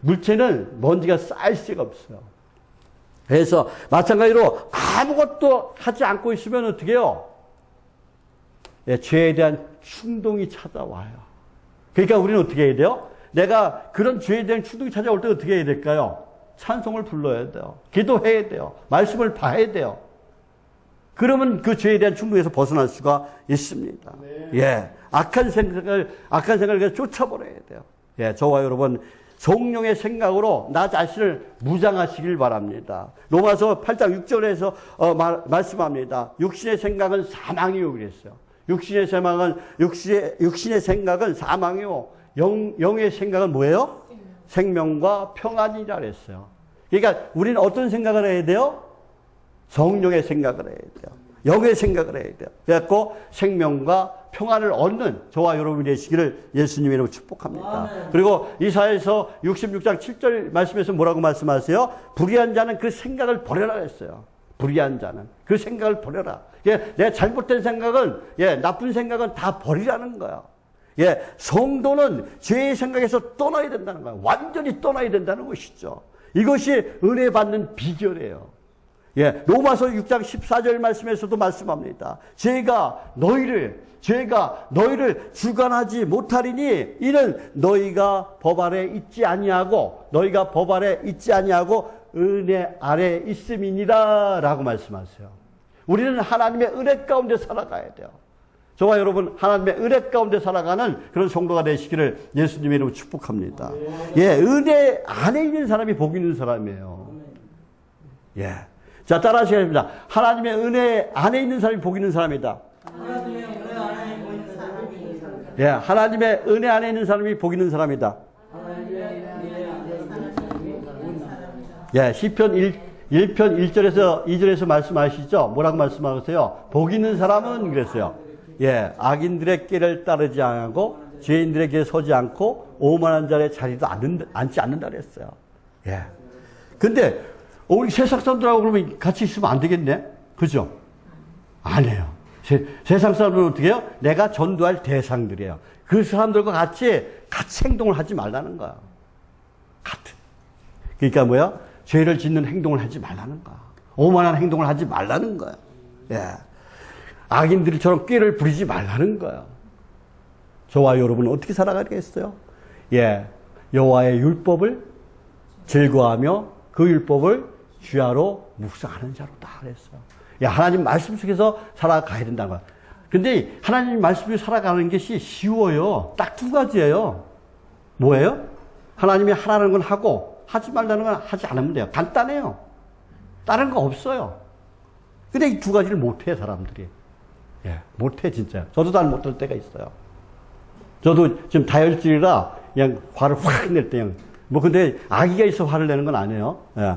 물체는 먼지가 쌓일 수가 없어요. 그래서 마찬가지로 아무것도 하지 않고 있으면 어떻게 해요? 예, 죄에 대한 충동이 찾아와요. 그러니까 우리는 어떻게 해야 돼요? 내가 그런 죄에 대한 충동이 찾아올 때 어떻게 해야 될까요? 찬송을 불러야 돼요. 기도해야 돼요. 말씀을 봐야 돼요. 그러면 그 죄에 대한 충동에서 벗어날 수가 있습니다. 네. 예. 악한 생각을 그냥 쫓아버려야 돼요. 예. 저와 여러분, 성령의 생각으로 나 자신을 무장하시길 바랍니다. 로마서 8장 6절에서 말씀합니다. 육신의 생각은 사망이요 그랬어요. 육신의 생각은 사망이요. 영의 생각은 뭐예요? 생명과 평안이라 그랬어요. 그러니까 우리는 어떤 생각을 해야 돼요? 성령의 생각을 해야 돼요. 영의 생각을 해야 돼요. 그래서 생명과 평안을 얻는 저와 여러분이 되시기를 예수님의 이름으로 축복합니다. 그리고 이사야서 66장 7절 말씀에서 뭐라고 말씀하세요? 불의한 자는 그 생각을 버려라 했어요. 불의한 자는 그 생각을 버려라. 내 잘못된 생각은, 나쁜 생각은 다 버리라는 거야. 성도는 죄의 생각에서 떠나야 된다는 거야. 완전히 떠나야 된다는 것이죠. 이것이 은혜 받는 비결이에요. 로마서 6장 14절 말씀에서도 말씀합니다. 죄가 너희를 주관하지 못하리니 이는 너희가 법 아래 있지 아니하고 은혜 아래 있음이니라 라고 말씀하세요. 우리는 하나님의 은혜 가운데 살아가야 돼요. 저와 여러분 하나님의 은혜 가운데 살아가는 그런 성도가 되시기를 예수님의 이름으로 축복합니다. 은혜 안에 있는 사람이 복 있는 사람이에요. 자, 따라 하시겠습니다. 하나님의 은혜 안에 있는 사람이 복 있는 사람이다. 하나님의 은혜 안에 있는 사람이 복 있는 사람이다. 시편 1편 1절에서 2절에서 말씀하시죠. 뭐라고 말씀하세요? 복 있는 사람은 그랬어요. 악인들의 길을 따르지 않고 죄인들의 길에 서지 않고 오만한 자의 자리도 앉지 않는다 그랬어요. 근데 우리 세상 사람들하고 그러면 같이 있으면 안 되겠네? 그죠? 안 해요. 세상 사람들은 어떻게 해요? 내가 전도할 대상들이에요. 그 사람들과 같이 행동을 하지 말라는 거야. 그러니까 뭐야? 죄를 짓는 행동을 하지 말라는 거야. 오만한 행동을 하지 말라는 거야. 악인들처럼 꾀를 부리지 말라는 거야. 저와 여러분은 어떻게 살아가겠어요? 여호와의 율법을 즐거워하며 그 율법을 주야로 묵상하는 자로다 그랬어요. 하나님 말씀 속에서 살아가야 된다는 거야. 근데 하나님 말씀 속에서 살아가는 것이 쉬워요. 딱 두 가지예요. 뭐예요? 하나님이 하라는 건 하고 하지 말라는 건 하지 않으면 돼요. 간단해요. 다른 거 없어요. 근데 이 두 가지를 못해 사람들이. 못해 진짜. 저도 잘 못할 때가 있어요. 저도 지금 다혈질이라 그냥 화를 확 낼 때 그냥 뭐 근데 악의가 있어 화를 내는 건 아니에요. 예.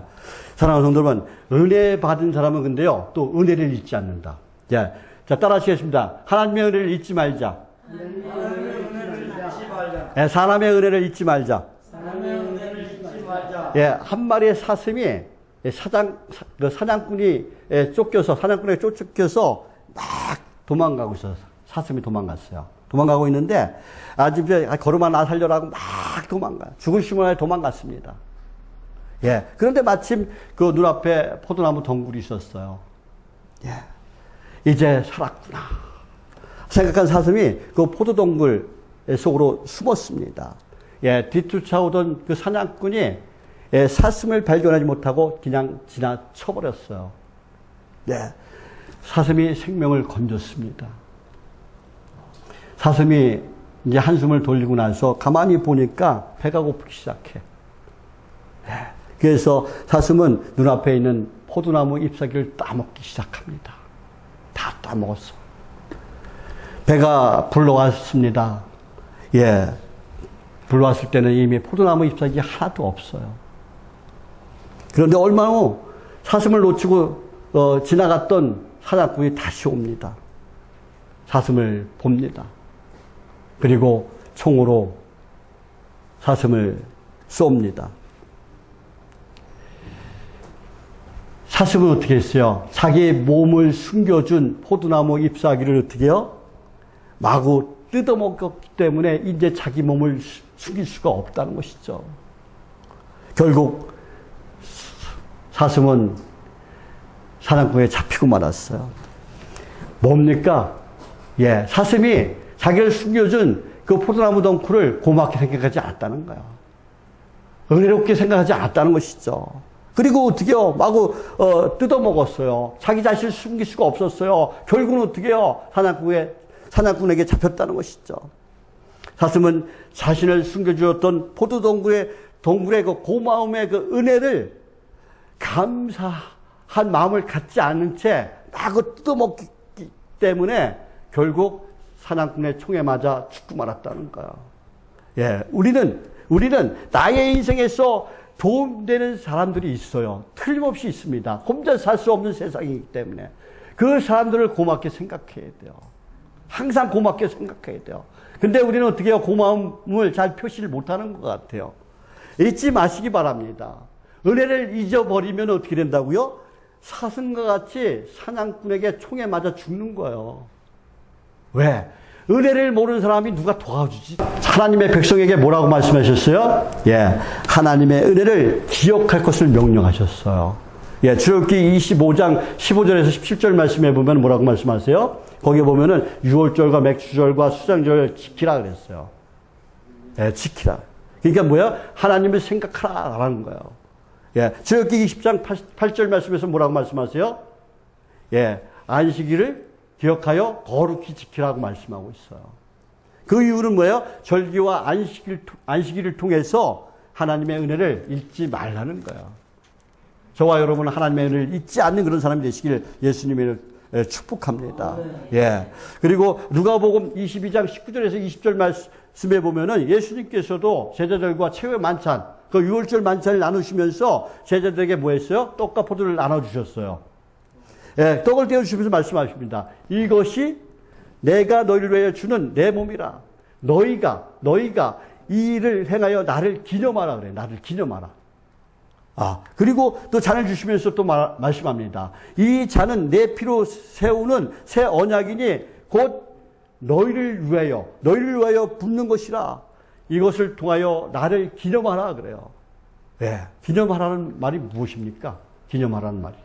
사랑하는 성도 여러분, 은혜 받은 사람은 근데요, 또 은혜를 잊지 않는다. 예. 자, 따라 하시겠습니다. 하나님의 은혜를 잊지 말자. 하나님의 은혜를 잊지 말자. 예, 사람의 은혜를 잊지 말자. 사람의 은혜를 잊지 말자. 예, 한 마리의 사슴이 사냥꾼이 사냥꾼에게 쫓겨서 막 도망가고 있어요. 사슴이 도망갔어요. 도망가고 있는데, 걸음아 나 살려라고 막 도망가요. 죽을 심을 도망갔습니다. 예. 그런데 마침 그 눈앞에 포도나무 덩굴이 있었어요. 예. 이제 살았구나. 생각한 사슴이 그 포도덩굴 속으로 숨었습니다. 예. 뒤쫓아오던 그 사냥꾼이 사슴을 발견하지 못하고 그냥 지나쳐버렸어요. 예. 사슴이 생명을 건졌습니다. 사슴이 이제 한숨을 돌리고 나서 가만히 보니까 배가 고프기 시작해. 예. 그래서 사슴은 눈앞에 있는 포도나무 잎사귀를 따먹기 시작합니다. 다 따먹었어. 배가 불러왔습니다. 예. 불러왔을 때는 이미 포도나무 잎사귀 하나도 없어요. 그런데 얼마 후 사슴을 놓치고 지나갔던 사냥꾼이 다시 옵니다. 사슴을 봅니다. 그리고 총으로 사슴을 쏩니다. 사슴은 어떻게 했어요? 자기의 몸을 숨겨준 포도나무 잎사귀를 어떻게 해요? 마구 뜯어먹었기 때문에 이제 자기 몸을 숨길 수가 없다는 것이죠. 결국 사슴은 사냥꾼에 잡히고 말았어요. 뭡니까? 예, 사슴이 자기를 숨겨준 그 포도나무 덩굴을 고맙게 생각하지 않았다는 거예요. 은혜롭게 생각하지 않았다는 것이죠. 그리고 어떻게요? 마구 뜯어먹었어요. 자기 자신을 숨길 수가 없었어요. 결국은 어떻게요? 사냥꾼에게 잡혔다는 것이죠. 사슴은 자신을 숨겨주었던 포도덩굴의 그 고마움의 그 은혜를 감사한 마음을 갖지 않은 채 마구 뜯어먹기 때문에 결국 사냥꾼의 총에 맞아 죽고 말았다는 거야. 예, 우리는 나의 인생에서 도움되는 사람들이 있어요. 틀림없이 있습니다. 혼자 살 수 없는 세상이기 때문에 그 사람들을 고맙게 생각해야 돼요. 항상 고맙게 생각해야 돼요. 근데 우리는 어떻게 해요? 고마움을 잘 표시를 못하는 것 같아요. 잊지 마시기 바랍니다. 은혜를 잊어버리면 어떻게 된다고요? 사슴과 같이 사냥꾼에게 총에 맞아 죽는 거예요. 왜? 은혜를 모르는 사람이 누가 도와주지? 하나님의 백성에게 뭐라고 말씀하셨어요? 예, 하나님의 은혜를 기억할 것을 명령하셨어요. 예, 출애굽기 25장 15절에서 17절 말씀해 보면 뭐라고 말씀하세요? 거기 보면은 유월절과 맥주절과 수장절을 지키라 그랬어요. 예, 지키라. 그러니까 뭐야? 하나님을 생각하라라는 거예요. 예, 출애굽기 20장 8절 말씀에서 뭐라고 말씀하세요? 예, 안식일을 기억하여 거룩히 지키라고 말씀하고 있어요. 그 이유는 뭐예요? 절기와 안식일을 통해서 하나님의 은혜를 잊지 말라는 거예요. 저와 여러분은 하나님의 은혜를 잊지 않는 그런 사람이 되시길 예수님을 축복합니다. 예. 그리고 누가복음 22장 19절에서 20절 말씀에 보면은 예수님께서도 제자들과 최후의 만찬, 그 유월절 만찬을 나누시면서 제자들에게 뭐 했어요? 떡과 포도를 나눠주셨어요. 예, 떡을 떼어주시면서 말씀하십니다. 이것이 내가 너희를 위하여 주는 내 몸이라. 너희가 이 일을 행하여 나를 기념하라 그래. 나를 기념하라. 아, 그리고 또 잔을 주시면서 또 말씀합니다. 이 잔은 내 피로 세우는 새 언약이니 곧 너희를 위하여 붓는 것이라. 이것을 통하여 나를 기념하라 그래요. 예, 기념하라는 말이 무엇입니까? 기념하라는 말이.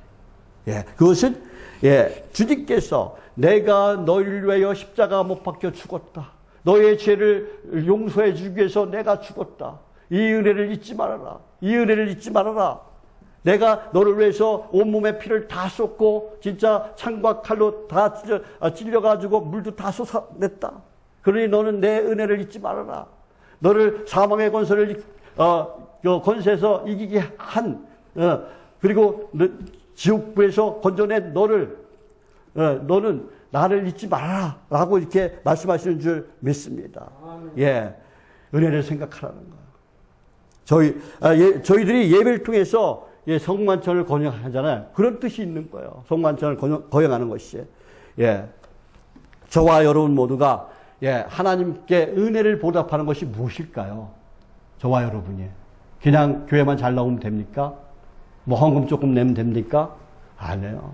예, 그것은, 예, 주님께서 내가 너희를 위하여 십자가 못 박혀 죽었다. 너의 죄를 용서해 주기 위해서 내가 죽었다. 이 은혜를 잊지 말아라. 이 은혜를 잊지 말아라. 내가 너를 위해서 온몸에 피를 다 쏟고, 진짜 창과 칼로 다 찔려가지고 물도 다 쏟아냈다. 그러니 너는 내 은혜를 잊지 말아라. 너를 사망의 권세에서 이기게 한, 그리고 지옥부에서 건져낸 너는 나를 잊지 말아라. 라고 이렇게 말씀하시는 줄 믿습니다. 예. 은혜를 생각하라는 거예요. 저희들이 예배를 통해서 성만찬을 거행하잖아요. 그런 뜻이 있는 거예요. 성만찬을 거행하는 것이. 저와 여러분 모두가 하나님께 은혜를 보답하는 것이 무엇일까요? 저와 여러분이. 그냥 교회만 잘 나오면 됩니까? 뭐 헌금 조금 내면 됩니까? 아니에요.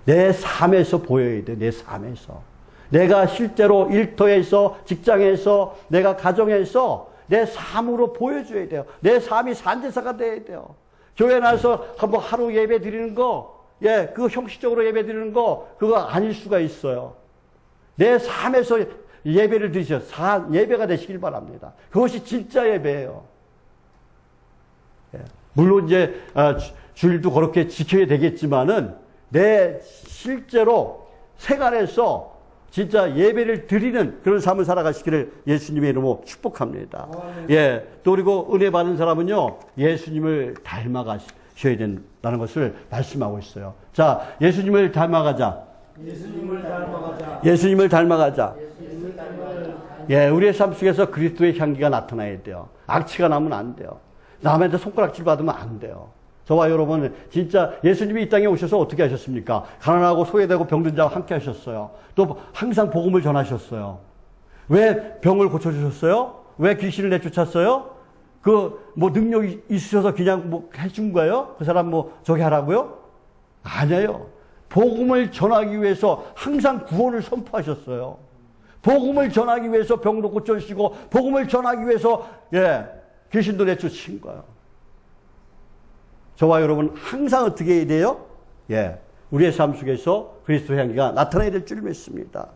내 삶에서 보여야 돼. 내 삶에서. 내가 실제로 일터에서, 직장에서, 내가 가정에서 내 삶으로 보여줘야 돼요. 내 삶이 산제사가 돼야 돼요. 교회 나와서 한번 하루 예배 드리는 거, 그 형식적으로 예배 드리는 거, 그거 아닐 수가 있어요. 내 삶에서 예배를 드리셔. 예배가 되시길 바랍니다. 그것이 진짜 예배예요. 물론 이제, 주일도 그렇게 지켜야 되겠지만은, 내 실제로 생활에서 진짜 예배를 드리는 그런 삶을 살아가시기를 예수님의 이름으로 축복합니다. 또 그리고 은혜 받은 사람은요, 예수님을 닮아가셔야 된다는 것을 말씀하고 있어요. 자, 예수님을 닮아가자. 예수님을 닮아가자. 예수님을 닮아가자. 우리의 삶 속에서 그리스도의 향기가 나타나야 돼요. 악취가 나면 안 돼요. 남한테 손가락질 받으면 안 돼요. 저와 여러분은 진짜 예수님이 이 땅에 오셔서 어떻게 하셨습니까? 가난하고 소외되고 병든 자와 함께 하셨어요. 또 항상 복음을 전하셨어요. 왜 병을 고쳐주셨어요? 왜 귀신을 내쫓았어요? 뭐 능력이 있으셔서 그냥 뭐 해준 거예요? 그 사람 뭐 저기 하라고요? 아니에요. 복음을 전하기 위해서 항상 구원을 선포하셨어요. 복음을 전하기 위해서 병도 고쳐주시고, 복음을 전하기 위해서, 귀신도 내쫓으신 거예요. 저와 여러분 항상 어떻게 해야 돼요? 우리의 삶 속에서 그리스도의 향기가 나타나야 될 줄 믿습니다.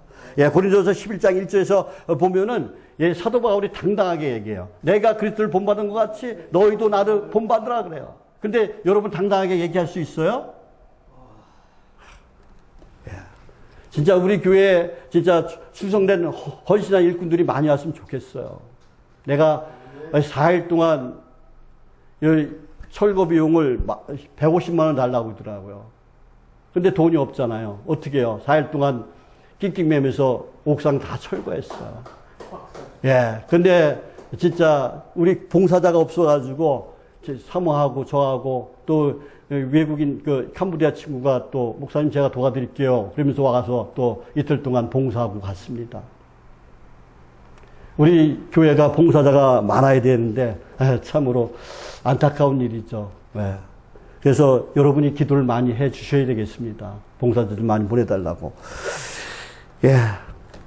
고린도서 11장 1절에서 보면은 사도 바울이 당당하게 얘기해요. 내가 그리스도를 본받은 것 같이 너희도 나를 본받으라 그래요. 근데 여러분 당당하게 얘기할 수 있어요? 진짜 우리 교회에 진짜 충성된 헌신한 일꾼들이 많이 왔으면 좋겠어요. 내가 4일 동안 철거 비용을 150만 원 달라고 하더라고요. 근데 돈이 없잖아요. 어떻게 해요? 4일 동안 낑낑매면서 옥상 다 철거했어요. 근데 진짜 우리 봉사자가 없어가지고 사모하고 저하고 또 외국인 캄보디아 친구가 또 목사님 제가 도와드릴게요. 그러면서 와서 또 이틀 동안 봉사하고 갔습니다. 우리 교회가 봉사자가 많아야 되는데 참으로 안타까운 일이죠. 그래서 여러분이 기도를 많이 해 주셔야 되겠습니다. 봉사자들 많이 보내달라고.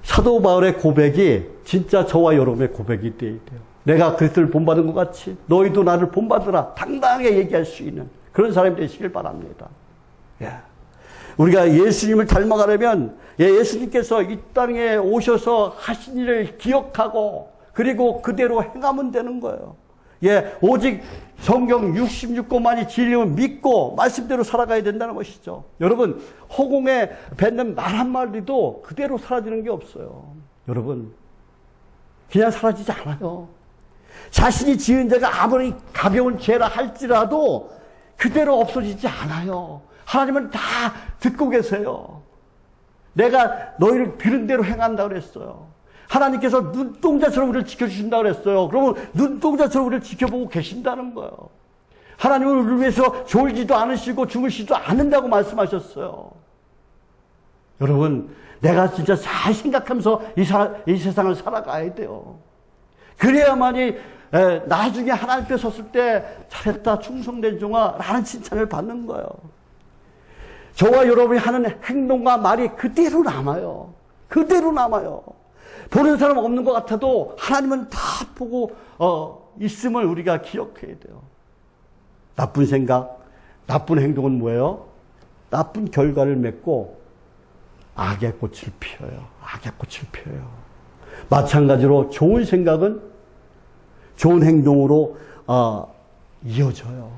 사도 바울의 고백이 진짜 저와 여러분의 고백이 되어야 돼요. 내가 그리스도를 본받은 것 같이 너희도 나를 본받으라. 당당하게 얘기할 수 있는 그런 사람이 되시길 바랍니다. 우리가 예수님을 닮아가려면 예수님께서 이 땅에 오셔서 하신 일을 기억하고 그리고 그대로 행하면 되는 거예요. 오직 성경 66권만이 진리를 믿고 말씀대로 살아가야 된다는 것이죠. 여러분, 허공에 뱉는 말 한마디도 그대로 사라지는 게 없어요. 여러분, 그냥 사라지지 않아요. 자신이 지은 죄가 아무리 가벼운 죄라 할지라도 그대로 없어지지 않아요. 하나님은 다 듣고 계세요. 내가 너희를 들은 대로 행한다고 그랬어요. 하나님께서 눈동자처럼 우리를 지켜주신다고 그랬어요. 그러면 눈동자처럼 우리를 지켜보고 계신다는 거예요. 하나님은 우리를 위해서 졸지도 않으시고 주무시지도 않는다고 말씀하셨어요. 여러분, 내가 진짜 잘 생각하면서 이 세상을 살아가야 돼요. 그래야만이 나중에 하나님 앞에 섰을 때 잘했다 충성된 종아 라는 칭찬을 받는 거예요. 저와 여러분이 하는 행동과 말이 그대로 남아요. 그대로 남아요. 보는 사람 없는 것 같아도 하나님은 다 보고 있음을 우리가 기억해야 돼요. 나쁜 생각, 나쁜 행동은 뭐예요? 나쁜 결과를 맺고 악의 꽃을 피워요. 악의 꽃을 피워요. 마찬가지로 좋은 생각은 좋은 행동으로 이어져요.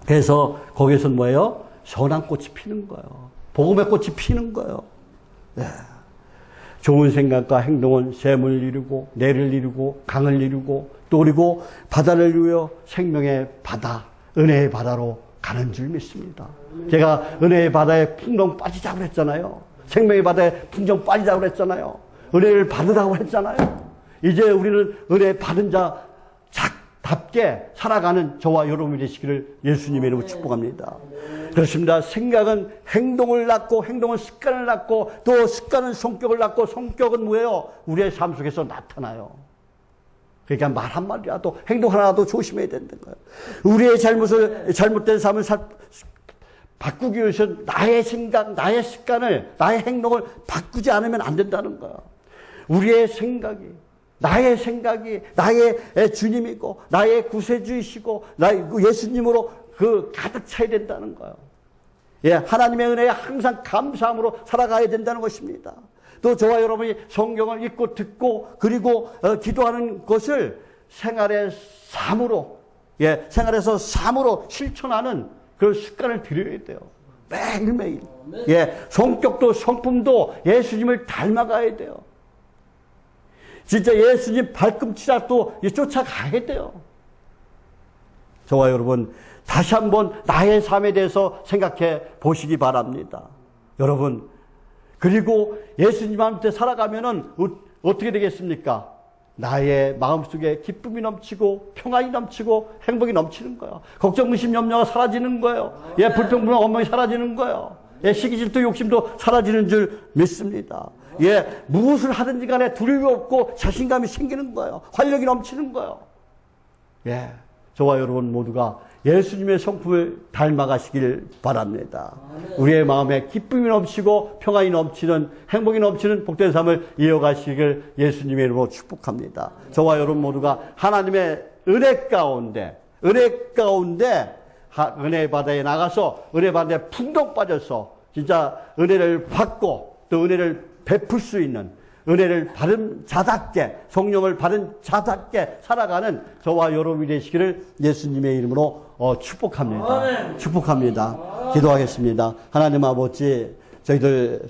그래서 거기에서 뭐예요? 선한 꽃이 피는 거예요. 복음의 꽃이 피는 거예요. 좋은 생각과 행동은 샘을 이루고 내를 이루고 강을 이루고 또 그리고 바다를 이루어 생명의 바다, 은혜의 바다로 가는 줄 믿습니다. 제가 은혜의 바다에 풍덩 빠지자고 그랬잖아요. 생명의 바다에 풍덩 빠지자고 그랬잖아요. 은혜를 받으라고 했잖아요. 이제 우리는 은혜 받은 자 답게 살아가는 저와 여러분이 되시기를 예수님의 이름으로 축복합니다. 그렇습니다. 생각은 행동을 낳고, 행동은 습관을 낳고, 또 습관은 성격을 낳고, 성격은 뭐예요? 우리의 삶 속에서 나타나요. 그러니까 말 한마디라도, 행동 하나라도 조심해야 된다는 거예요. 우리의 잘못된 삶을 바꾸기 위해서 나의 생각, 나의 습관을, 나의 행동을 바꾸지 않으면 안 된다는 거예요. 우리의 생각이, 나의 주님이고, 나의 구세주이시고, 나의 예수님으로 가득 차야 된다는 거예요. 예, 하나님의 은혜에 항상 감사함으로 살아가야 된다는 것입니다. 또 저와 여러분이 성경을 읽고 듣고 그리고 기도하는 것을 생활의 삶으로, 예, 생활에서 삶으로 실천하는 그런 습관을 들여야 돼요. 매일매일. 예, 성격도 성품도 예수님을 닮아가야 돼요. 진짜 예수님 발꿈치라도 쫓아가야 돼요. 저와 여러분, 다시 한번 나의 삶에 대해서 생각해 보시기 바랍니다. 여러분, 그리고 예수님한테 살아가면은 어떻게 되겠습니까? 나의 마음속에 기쁨이 넘치고 평안이 넘치고 행복이 넘치는 거예요. 걱정, 의심, 염려가 사라지는 거예요. 예, 불평불만, 원망이 사라지는 거예요. 예, 시기, 질투, 욕심도 사라지는 줄 믿습니다. 예, 무엇을 하든지 간에 두려움이 없고 자신감이 생기는 거예요. 활력이 넘치는 거예요. 예, 저와 여러분 모두가 예수님의 성품을 닮아가시길 바랍니다. 우리의 마음에 기쁨이 넘치고 평안이 넘치는, 행복이 넘치는 복된 삶을 이어가시길 예수님의 이름으로 축복합니다. 저와 여러분 모두가 하나님의 은혜 가운데 은혜 바다에 나가서 은혜 바다에 풍덩 빠져서 진짜 은혜를 받고 또 은혜를 베풀 수 있는, 은혜를 받은 자답게, 성령을 받은 자답게 살아가는 저와 여러분이 되시기를 예수님의 이름으로 축복합니다. 축복합니다. 기도하겠습니다. 하나님 아버지, 저희들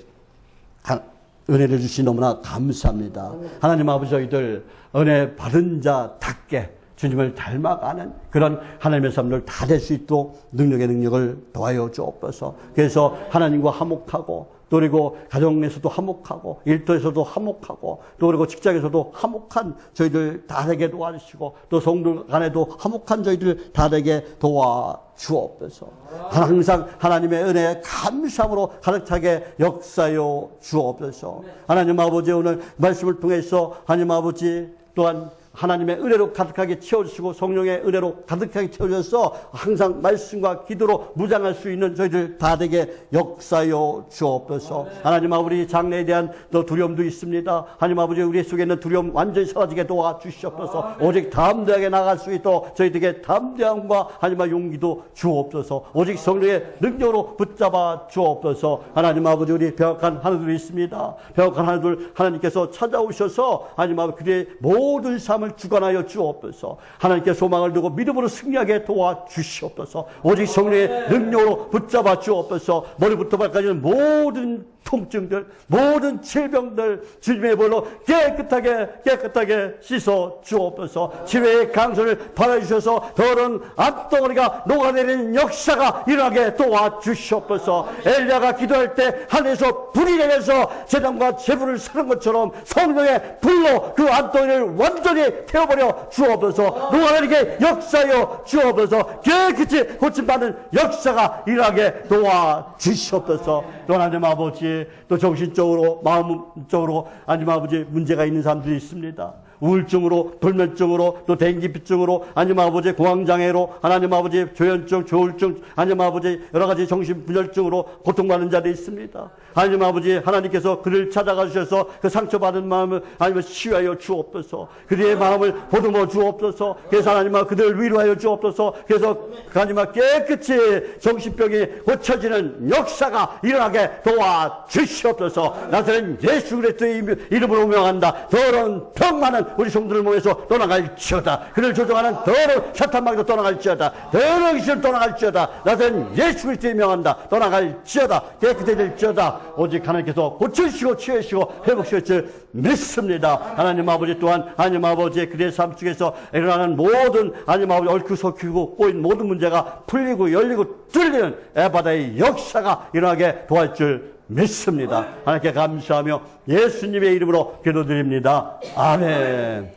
은혜를 주시 너무나 감사합니다. 하나님 아버지, 저희들 은혜 받은 자답게 주님을 닮아가는 그런 하나님의 삶들 다 될 수 있도록 능력을 더하여 주옵소서. 그래서 하나님과 화목하고, 또 그리고 가정에서도 화목하고, 일터에서도 화목하고, 또 그리고 직장에서도 화목한 저희들 다 되게 도와주시고, 또 성도 간에도 화목한 저희들 다 되게 도와주옵소서. 항상 하나님의 은혜에 감사함으로 가득 차게 역사여 주옵소서. 하나님 아버지, 오늘 말씀을 통해서 하나님 아버지 또한 하나님의 은혜로 가득하게 채워주시고 성령의 은혜로 가득하게 채워주셔서 항상 말씀과 기도로 무장할 수 있는 저희들 다 되게 역사여 주옵소서. 하나님 아버지, 우리 장래에 대한 또 두려움도 있습니다. 하나님 아버지, 우리 속에 있는 두려움 완전히 사라지게 도와주시옵소서. 오직 담대하게 나갈 수 있도록 저희들에게 담대함과 하나님의 용기도 주옵소서. 오직 성령의 능력으로 붙잡아 주옵소서. 하나님 아버지, 우리 배역한 하나둘이 있습니다. 배역한 하나둘 하나님께서 찾아오셔서 하나님 아버지 그들의 모든 삶을 주관하여 주옵소서. 하나님께 소망을 두고 믿음으로 승리하게 도와주시옵소서. 오직 성령의 능력으로 붙잡아 주옵소서. 머리부터 발까지는 모든 통증들, 모든 질병들 주님의 볼로 깨끗하게 씻어 주옵소서. 치료의 강선을 발해주셔서 더러운 앞덩어리가 녹아내리는 역사가 일어나게 도와주시옵소서. 엘리야가 기도할 때 하늘에서 불이 내려서 제단과 제물을 사는 것처럼 성령의 불로 그 앞덩어리를 완전히 태워버려 주옵소서. 녹아내리게 역사여 주옵소서. 깨끗이 고침받는 역사가 일어나게 도와주시옵소서. 또 하나님 아버지, 또 정신적으로 마음적으로 하나님 아버지 문제가 있는 사람들이 있습니다. 우울증으로, 불면증으로, 또 dengu병으로, 하나님 아버지 공황장애로, 하나님 아버지 조현증, 조울증, 하나님 아버지 여러 가지 정신분열증으로 고통받는 자들이 있습니다. 하나님 아버지, 하나님께서 그를 찾아가 주셔서 그 상처받은 마음을 하나님 치유하여 주옵소서. 그들의 마음을 보듬어 주옵소서. 그래서 하나님 그들을 위로하여 주옵소서. 그래서 하나님 깨끗이 정신병이 고쳐지는 역사가 일어나게 도와주시옵소서. 나사렛 예수 그리스도의 이름으로 명한다. 더러운 병만은 우리 성도들 몸에서 떠나갈지어다. 그를 조종하는 더러운 사탄마귀도 떠나갈지어다. 더러운 귀신을 떠나갈지어다. 나사렛 예수 그리스도의 명한다. 떠나갈지어다. 깨끗해질지어다. 오직 하나님께서 고쳐주시고 치유하시고 회복시킬 줄 믿습니다. 하나님 아버지 또한 하나님 아버지의 그들의 삶 속에서 일어나는 모든 하나님 아버지 얽히고 섞이고 꼬인 모든 문제가 풀리고 열리고 뚫리는 에바다의 역사가 일어나게 도와줄 줄 믿습니다. 하나님께 감사하며 예수님의 이름으로 기도드립니다. 아멘.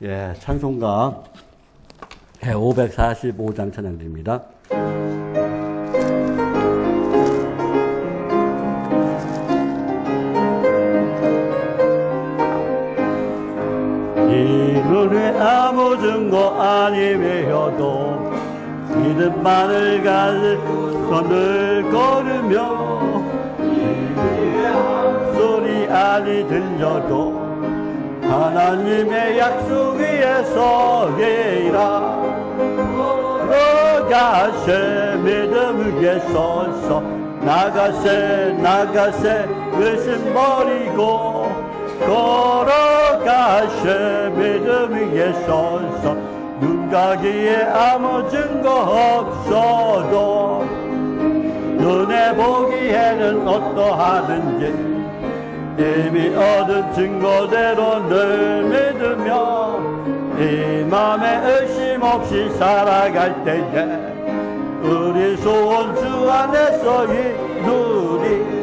예, 찬송가 네, 545장 찬양드립니다. 이 눈에 아무 증거 아니매여도 믿음만을 가지고 손을 걸으며 소리 아니 들려도 하나님의 약속 위에 서게이라. 걸어가세 믿음 위에 서서 나가세 나가세 의심 버리고 걸어가세 믿음 위에 서서 눈 가기에 아무 증거 없어도 눈에 보기에는 어떠하든지 이미 얻은 증거대로 늘 믿으며 이 맘에 의심 없이 살아갈 때에 우리 소원 주 안에서 이루리.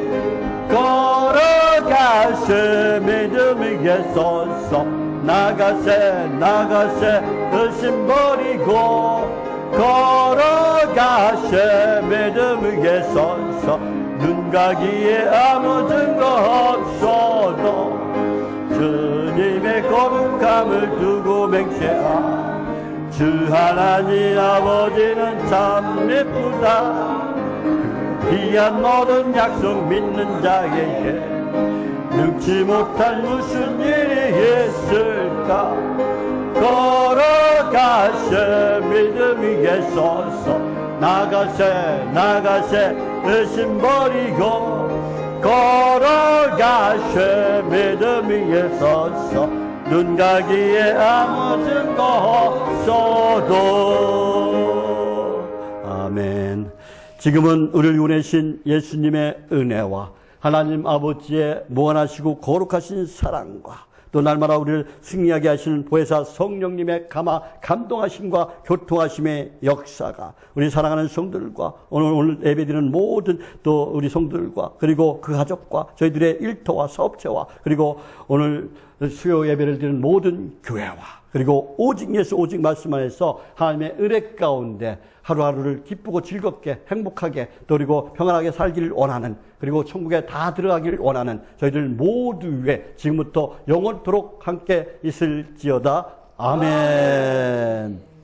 걸어가세 믿음 위에 서서 나가세 나가세 의심 버리고 걸어가세 믿음 위에 서서 눈 가기에 아무 증거 없어도 주님의 거룩함을 두고 맹세하. 주 하나님 아버지는 참 예쁘다. 귀한 모든 약속 믿는 자에게 능치 못할 무슨 일이 있을까. 걸어가세 믿음 위에 서서 나가세 나가세 의심 버리고 걸어가세 믿음 위에 서서 눈 가기에 아무 증거 없어도. 아멘. 지금은 우리를 구원하신 예수님의 은혜와 하나님 아버지의 무한하시고 거룩하신 사랑과 또 날마다 우리를 승리하게 하시는 보혜사 성령님의 감동하심과 교통하심의 역사가 우리 사랑하는 성들과 오늘 예배드리는 모든 또 우리 성들과 그리고 그 가족과 저희들의 일터와 사업체와 그리고 오늘 수요 예배를 드리는 모든 교회와 그리고 오직 예수 오직 말씀 안에서 하나님의 은혜 가운데 하루하루를 기쁘고 즐겁게 행복하게 또 그리고 평안하게 살기를 원하는 그리고 천국에 다 들어가기를 원하는 저희들 모두 위해 지금부터 영원토록 함께 있을지어다. 아멘.